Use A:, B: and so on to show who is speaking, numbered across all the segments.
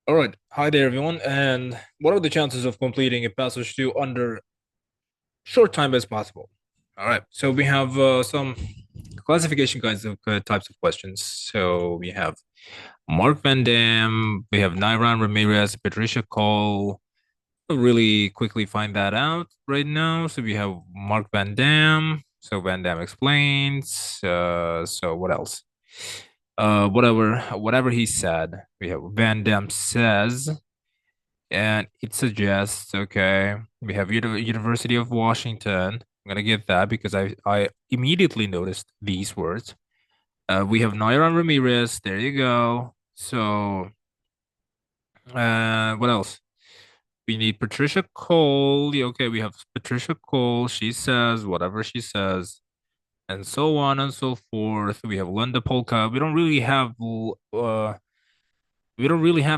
A: All right. Hi there, everyone. And what are the chances of completing a passage to under short time as possible? All right. So we have some classification kinds of types of questions. So we have Mark Van Dam, we have Nairon Ramirez, Patricia Cole. I'll really quickly find that out right now. So we have Mark Van Dam. So Van Dam explains. So what else? Whatever he said. We have Van Dam says. And it suggests, okay, we have University of Washington. I'm gonna get that because I immediately noticed these words. We have Nairon Ramirez. There you go. So, what else? We need Patricia Cole. Yeah, okay, we have Patricia Cole. She says whatever she says, and so on and so forth. We have Linda Polka. We don't really have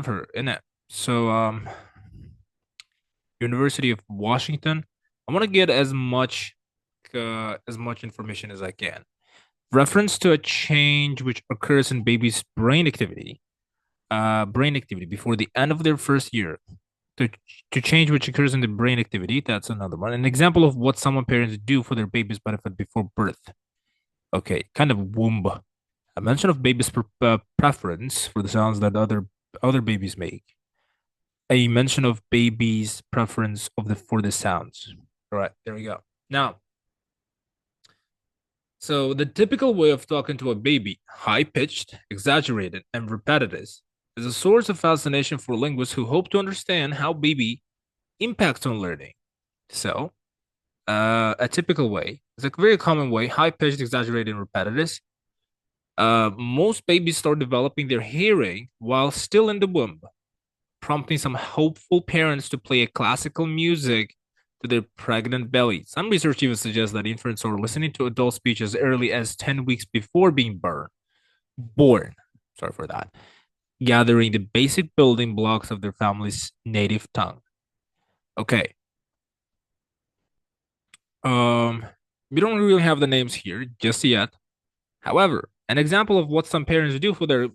A: her in it. So, University of Washington. I want to get as much information as I can. Reference to a change which occurs in baby's brain activity before the end of their first year. To to change which occurs in the brain activity, that's another one. An example of what some parents do for their baby's benefit before birth. Okay, kind of womb. A mention of baby's preference for the sounds that other babies make. A mention of baby's preference of the for the sounds. All right, there we go. Now, so the typical way of talking to a baby, high-pitched, exaggerated, and repetitive, is a source of fascination for linguists who hope to understand how baby impacts on learning. So, a typical way, it's a very common way, high-pitched, exaggerated, and repetitive. Most babies start developing their hearing while still in the womb, prompting some hopeful parents to play a classical music to their pregnant belly. Some research even suggests that infants are listening to adult speech as early as 10 weeks before being born. Sorry for that. Gathering the basic building blocks of their family's native tongue. Okay. Um, we don't really have the names here just yet. However, an example of what some parents do for their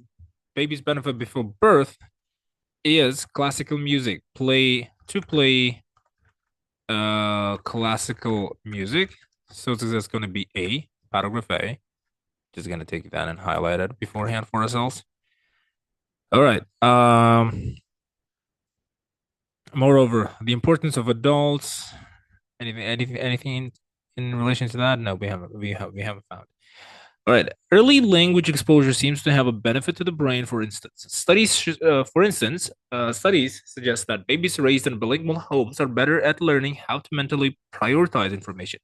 A: baby's benefit before birth is classical music. Play classical music. So this is going to be A, paragraph A. Just going to take that and highlight it beforehand for ourselves. All right. Moreover, the importance of adults. Anything in relation to that? No, we haven't found. All right. Early language exposure seems to have a benefit to the brain. Studies suggest that babies raised in bilingual homes are better at learning how to mentally prioritize information.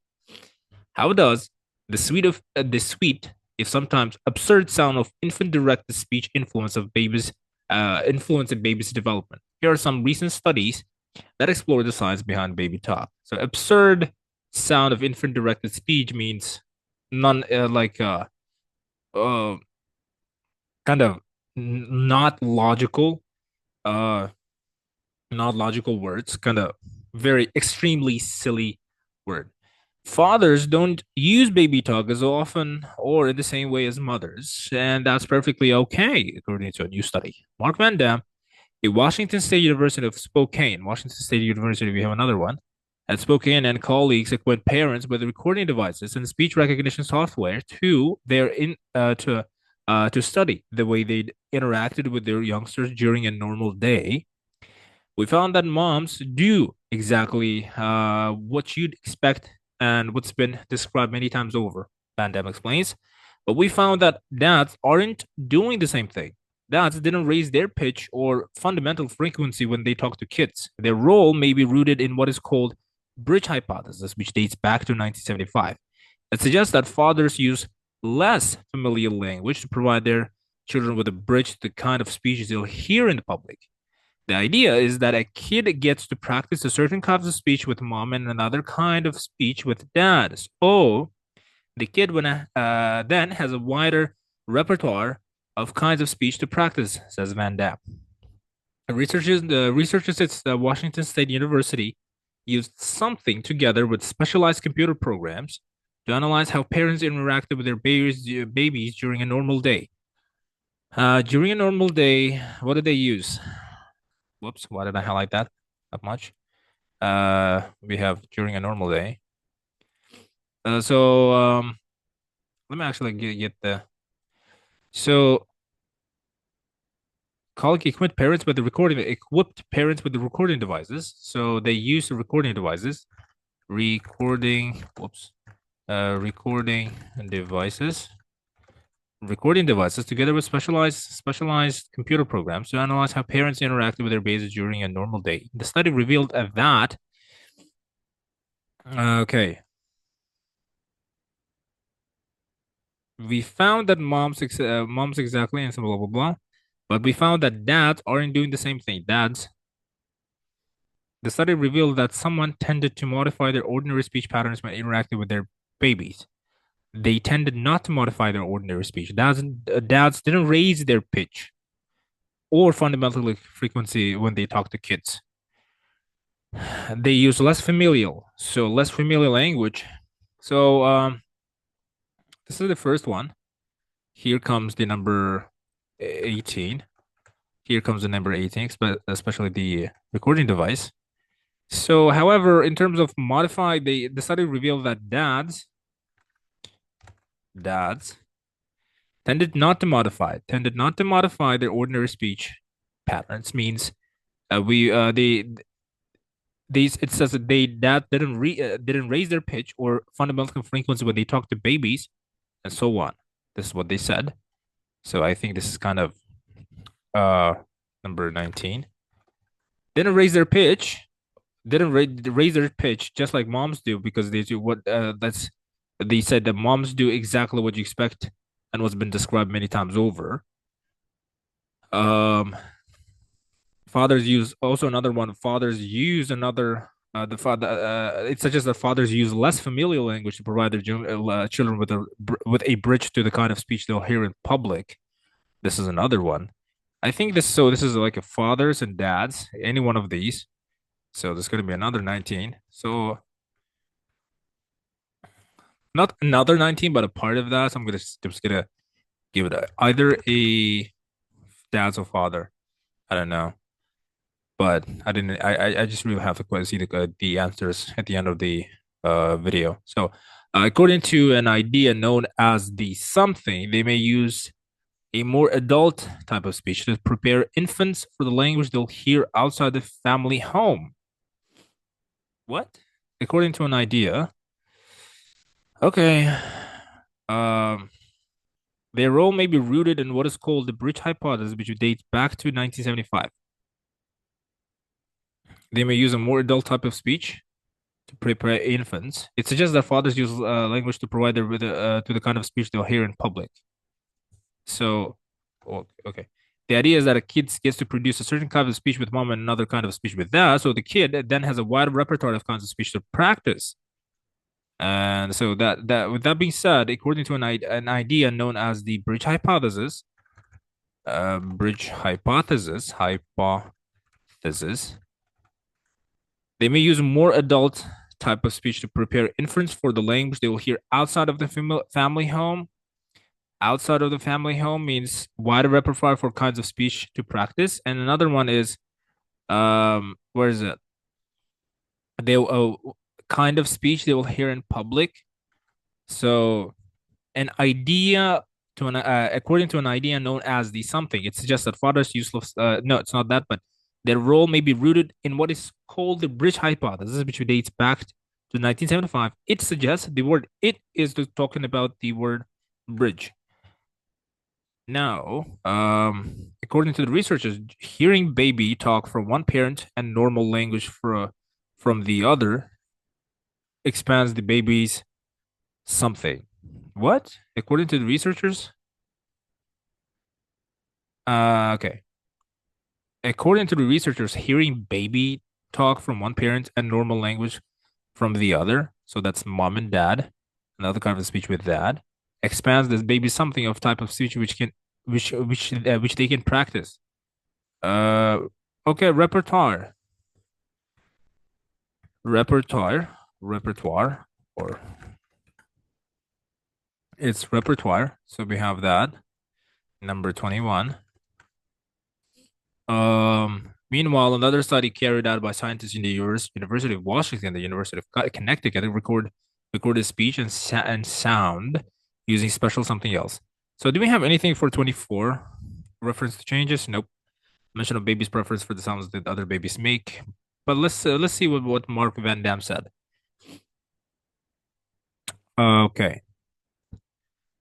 A: How does the sweet, if sometimes absurd sound of infant-directed speech influence a baby's development? Here are some recent studies that explore the science behind baby talk. So, absurd sound of infant-directed speech means none uh kind of not logical, uh, not logical words, kind of very extremely silly word. Fathers don't use baby talk as often or in the same way as mothers, and that's perfectly okay, according to a new study. Mark Van Dam, at Washington State University of Spokane, Washington State University, we have another one. At Spokane and colleagues equipped parents with recording devices and speech recognition software to study the way they interacted with their youngsters during a normal day. We found that moms do exactly what you'd expect and what's been described many times over, Van Damme explains. But we found that dads aren't doing the same thing. Dads didn't raise their pitch or fundamental frequency when they talk to kids. Their role may be rooted in what is called bridge hypothesis, which dates back to 1975. It suggests that fathers use less familiar language to provide their children with a bridge to the kind of speech they'll hear in the public. The idea is that a kid gets to practice a certain kind of speech with mom and another kind of speech with dad. So the kid then has a wider repertoire of kinds of speech to practice, says Van Damme. The researchers at Washington State University used something together with specialized computer programs to analyze how parents interacted with their babies during a normal day. During a normal day, what did they use? Whoops, why did I highlight that much? We have during a normal day. Let me actually get the so college equipped parents with the recording devices. So they use the recording devices, recording, whoops, recording devices, recording devices together with specialized computer programs to analyze how parents interacted with their babies during a normal day. The study revealed that okay, we found that moms exactly and some blah blah blah, but we found that dads aren't doing the same thing. The study revealed that someone tended to modify their ordinary speech patterns when interacting with their babies. They tended not to modify their ordinary speech. Dads didn't raise their pitch or fundamental frequency when they talk to kids. They use less familial language. So this is the first one. Here comes the number 18. Here comes the number 18, especially the recording device. So, however, in terms of modify, the study revealed that dads tended not to modify their ordinary speech patterns. Means we these it says that didn't raise their pitch or fundamental frequency when they talk to babies and so on. This is what they said. So I think this is kind of uh number 19. Didn't raise their pitch, didn't raise their pitch just like moms do because they do what that's they said that moms do exactly what you expect and what's been described many times over. Um, fathers use also another one. Fathers use another. The father. It suggests that fathers use less familiar language to provide their children with a bridge to the kind of speech they'll hear in public. This is another one. I think this. So this is like a fathers and dads. Any one of these. So there's going to be another 19. So not another 19, but a part of that. So I'm just gonna give it either a dad's or father. I don't know, but I didn't. I just really have to quite see the answers at the end of the video. So, according to an idea known as the something, they may use a more adult type of speech to prepare infants for the language they'll hear outside the family home. What? According to an idea. Okay. Um, their role may be rooted in what is called the bridge hypothesis, which dates back to 1975. They may use a more adult type of speech to prepare infants. It suggests that fathers use language to provide their to the kind of speech they'll hear in public. So, okay. The idea is that a kid gets to produce a certain kind of speech with mom and another kind of speech with dad. So the kid then has a wide repertoire of kinds of speech to practice. And so that with that being said, according to an idea known as the bridge hypothesis, they may use more adult type of speech to prepare inference for the language they will hear outside of the family home. Outside of the family home means wider repertoire for kinds of speech to practice. And another one is where is it? They kind of speech they will hear in public. So an idea to an according to an idea known as the something, it suggests that fathers useless. No, it's not that, but their role may be rooted in what is called the bridge hypothesis, which dates back to 1975. It suggests the word "it" is talking about the word bridge. Now, according to the researchers, hearing baby talk from one parent and normal language from the other expands the baby's something. What? According to the researchers? Okay. According to the researchers, hearing baby talk from one parent and normal language from the other, so that's mom and dad, another kind of speech with dad, expands this baby something of type of speech which they can practice. Uh, okay, repertoire, or it's repertoire. So we have that number 21. Meanwhile, another study carried out by scientists in the University of Washington, the University of Connecticut, recorded speech and sound using special something else. So, do we have anything for 24? Reference to changes? Nope. Mention of baby's preference for the sounds that other babies make. But let's see what Mark Van Dam said. Okay.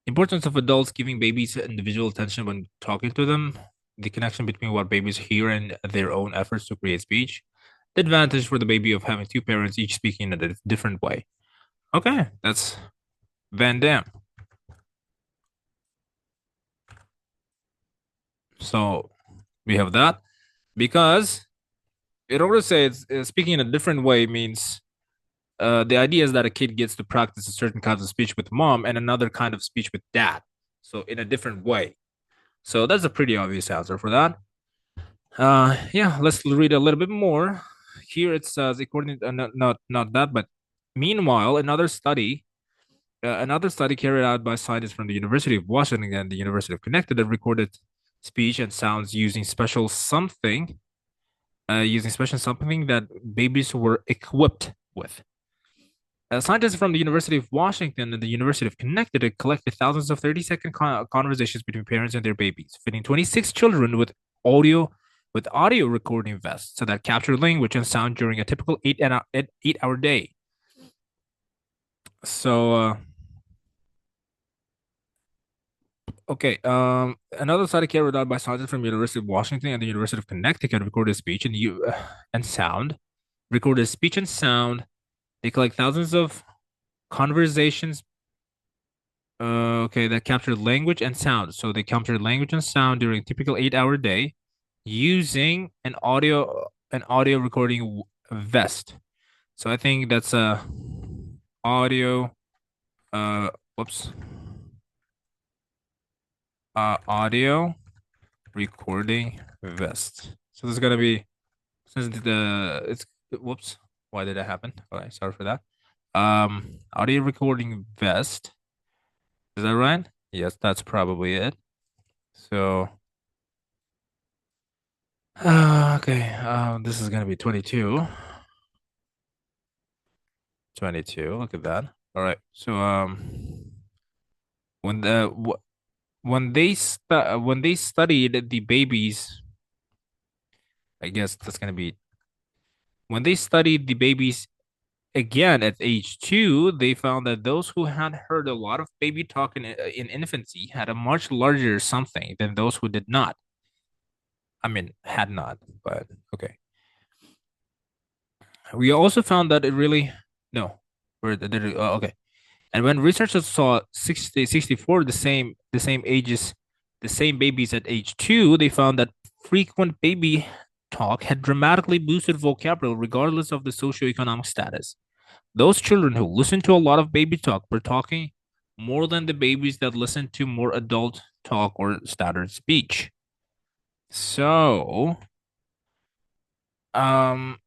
A: Importance of adults giving babies individual attention when talking to them. The connection between what babies hear and their own efforts to create speech. The advantage for the baby of having two parents each speaking in a different way. Okay, that's Van Dam. So we have that because in order to say it's speaking in a different way means the idea is that a kid gets to practice a certain kind of speech with mom and another kind of speech with dad. So in a different way. So that's a pretty obvious answer for that. Yeah, let's read a little bit more. Here it says, according to, not that, but meanwhile, another study carried out by scientists from the University of Washington and the University of Connecticut recorded speech and sounds using special something that babies were equipped with. Scientists from the University of Washington and the University of Connecticut collected thousands of 30-second conversations between parents and their babies, fitting 26 children audio with audio recording vests so that captured language and sound during a typical 8-hour day. So, okay. Another study carried out by scientists from the University of Washington and the University of Connecticut recorded speech and sound. Recorded speech and sound. They collect thousands of conversations. Okay, that captured language and sound. So they captured language and sound during a typical 8-hour day using an audio recording vest. So I think that's a audio uh whoops audio recording vest. So this is gonna be since the it's whoops, why did that happen? All right, sorry for that. Audio recording vest. Is that right? Yes, that's probably it. So okay, this is gonna be 22. 22. Look at that. All right. So when the when they studied the babies, I guess that's gonna be when they studied the babies again at age 2, they found that those who had heard a lot of baby talk in infancy had a much larger something than those who did not. I mean, had not, but okay. We also found that it really no, okay. And when researchers saw 64 the same babies at age 2, they found that frequent baby talk had dramatically boosted vocabulary regardless of the socioeconomic status. Those children who listened to a lot of baby talk were talking more than the babies that listened to more adult talk or standard speech. So, um,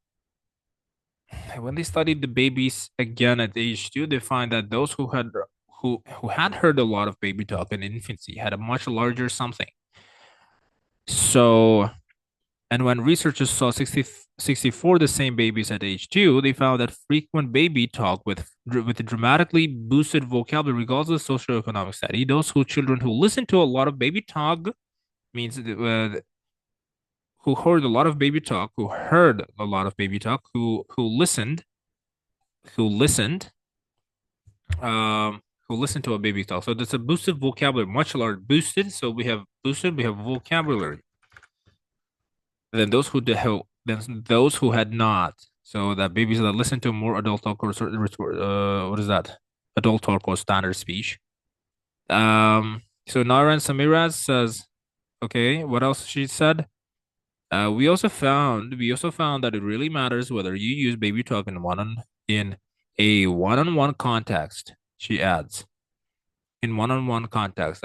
A: when they studied the babies again at age 2, they find that those who had heard a lot of baby talk in infancy had a much larger something. So, and when researchers saw 64 the same babies at age 2, they found that frequent baby talk with a dramatically boosted vocabulary regardless of socioeconomic study. Those children who listen to a lot of baby talk means who heard a lot of baby talk, who listened who listen to a baby talk. So that's a boosted vocabulary, much larger boosted. So we have boosted, we have vocabulary. Then those who had not. So that babies that listen to more adult talk or what is that? Adult talk or standard speech. So Naran Samiraz says, okay, what else she said? We also found that it really matters whether you use baby talk in a one-on-one context. She adds, in one-on-one context,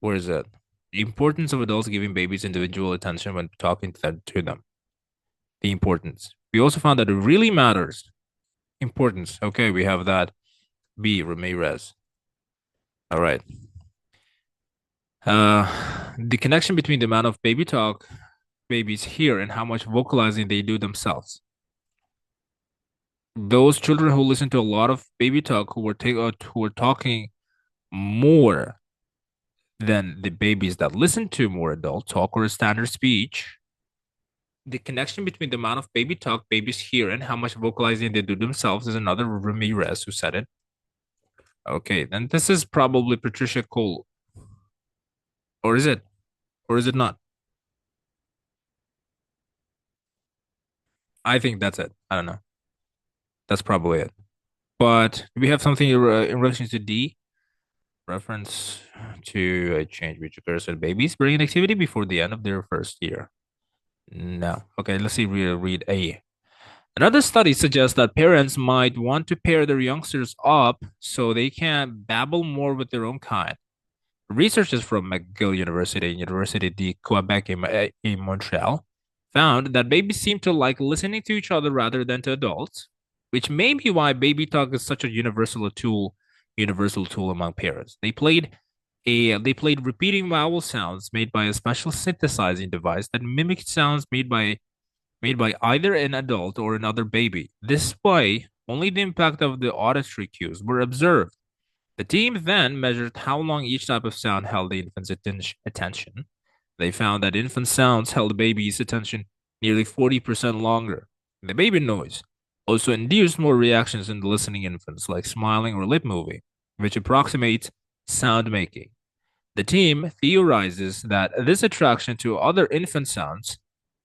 A: where is it? The importance of adults giving babies individual attention when talking to them. The importance. We also found that it really matters. Importance. Okay, we have that. B. Ramirez. All right. The connection between the amount of baby talk babies hear and how much vocalizing they do themselves. Those children who listen to a lot of baby talk who were talking more than the babies that listen to more adult talk or standard speech. The connection between the amount of baby talk babies hear and how much vocalizing they do themselves is another Ramirez who said it. Okay, then this is probably Patricia Cole. Or is it? Or is it not? I think that's it. I don't know. That's probably it. But we have something in relation to D, reference to a change which occurs in babies' brain activity before the end of their first year. No. Okay, let's see. Read A. Another study suggests that parents might want to pair their youngsters up so they can babble more with their own kind. Researchers from McGill University and Université de Quebec in Montreal found that babies seem to like listening to each other rather than to adults, which may be why baby talk is such a universal tool among parents. They played repeating vowel sounds made by a special synthesizing device that mimicked sounds made by either an adult or another baby. This way, only the impact of the auditory cues were observed. The team then measured how long each type of sound held the infant's attention. They found that infant sounds held the baby's attention nearly 40% longer. The baby noise also induced more reactions in the listening infants, like smiling or lip moving, which approximates sound making. The team theorizes that this attraction to other infant sounds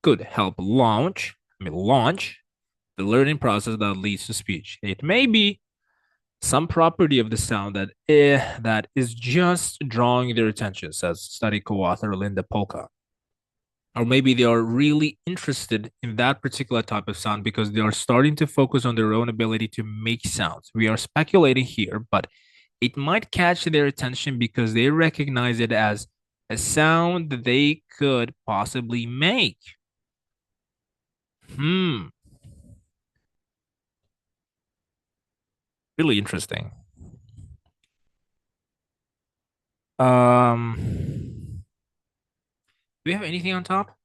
A: could help launch the learning process that leads to speech. It may be some property of the sound that is just drawing their attention, says study co-author Linda Polka. Or maybe they are really interested in that particular type of sound because they are starting to focus on their own ability to make sounds. We are speculating here, but it might catch their attention because they recognize it as a sound that they could possibly make. Hmm, really interesting. Do we have anything on top?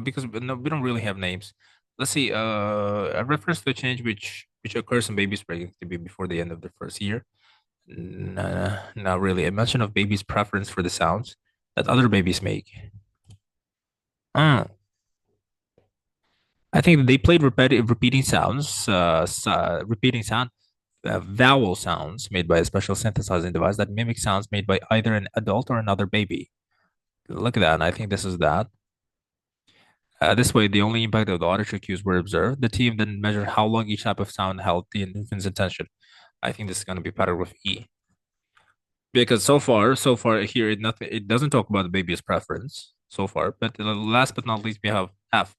A: Because no, we don't really have names. Let's see. A reference to a change which occurs in babies' pregnancy before the end of the first year. Nah, not really. A mention of babies' preference for the sounds that other babies make. Oh, I think they played repeating sounds, repeating sound, vowel sounds made by a special synthesizing device that mimic sounds made by either an adult or another baby. Look at that, and I think this is that. This way, the only impact of the auditory cues were observed. The team then measured how long each type of sound held the infant's attention. I think this is going to be paragraph E. Because so far here, it doesn't talk about the baby's preference so far. But last but not least, we have F.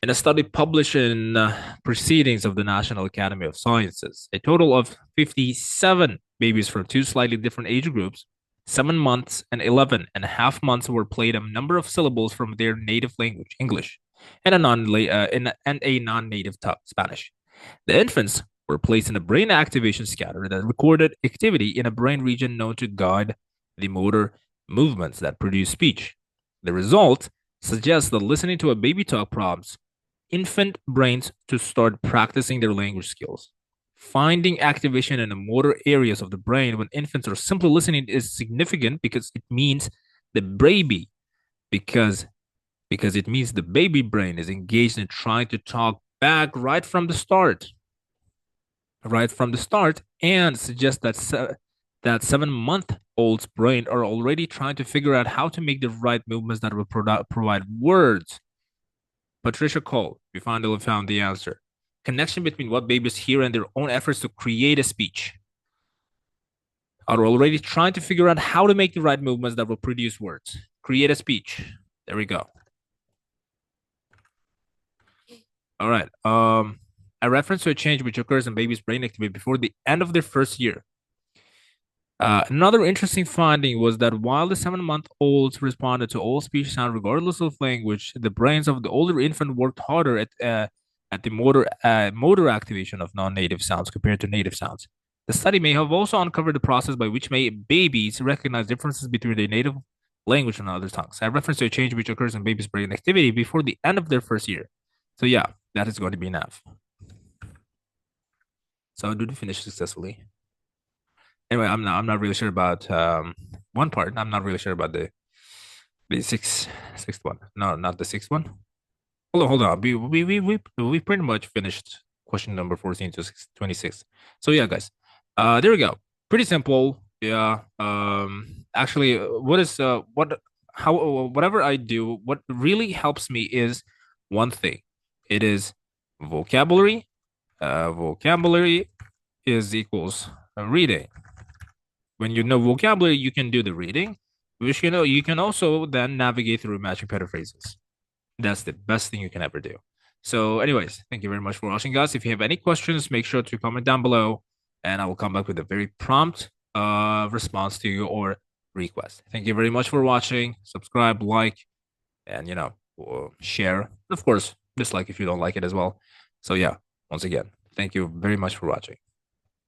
A: In a study published in Proceedings of the National Academy of Sciences, a total of 57 babies from two slightly different age groups, 7 months and 11 and a half months, were played a number of syllables from their native language, English, and a non-native Spanish. The infants were placed in a brain activation scanner that recorded activity in a brain region known to guide the motor movements that produce speech. The result suggests that listening to a baby talk prompts infant brains to start practicing their language skills. Finding activation in the motor areas of the brain when infants are simply listening is significant because it means the baby because it means the baby brain is engaged in trying to talk back right from the start, and suggests that 7-month-old's brain are already trying to figure out how to make the right movements that will provide words. Patricia Cole, we finally found the answer. Connection between what babies hear and their own efforts to create a speech. Are already trying to figure out how to make the right movements that will produce words. Create a speech. There we go. All right. A reference to a change which occurs in babies' brain activity before the end of their first year. Another interesting finding was that while the 7-month-olds responded to all speech sound regardless of language, the brains of the older infant worked harder at the motor activation of non-native sounds compared to native sounds. The study may have also uncovered the process by which babies recognize differences between their native language in other tongues. I reference to a change which occurs in babies' brain activity before the end of their first year. So yeah, that is going to be enough. So did you finish successfully? Anyway, I'm not really sure about one part. I'm not really sure about the sixth one. No, not the sixth one. Hold on. We pretty much finished question number 14 to 26. So yeah, guys. There we go. Pretty simple. Yeah. Actually, what is what how whatever I do, what really helps me is one thing. It is vocabulary. Vocabulary is equals reading. When you know vocabulary, you can do the reading, which you can also then navigate through matching paraphrases. That's the best thing you can ever do. So, anyways, thank you very much for watching, guys. If you have any questions, make sure to comment down below, and I will come back with a very prompt response to your request. Thank you very much for watching. Subscribe, like, and share. Of course, dislike if you don't like it as well. So yeah, once again, thank you very much for watching.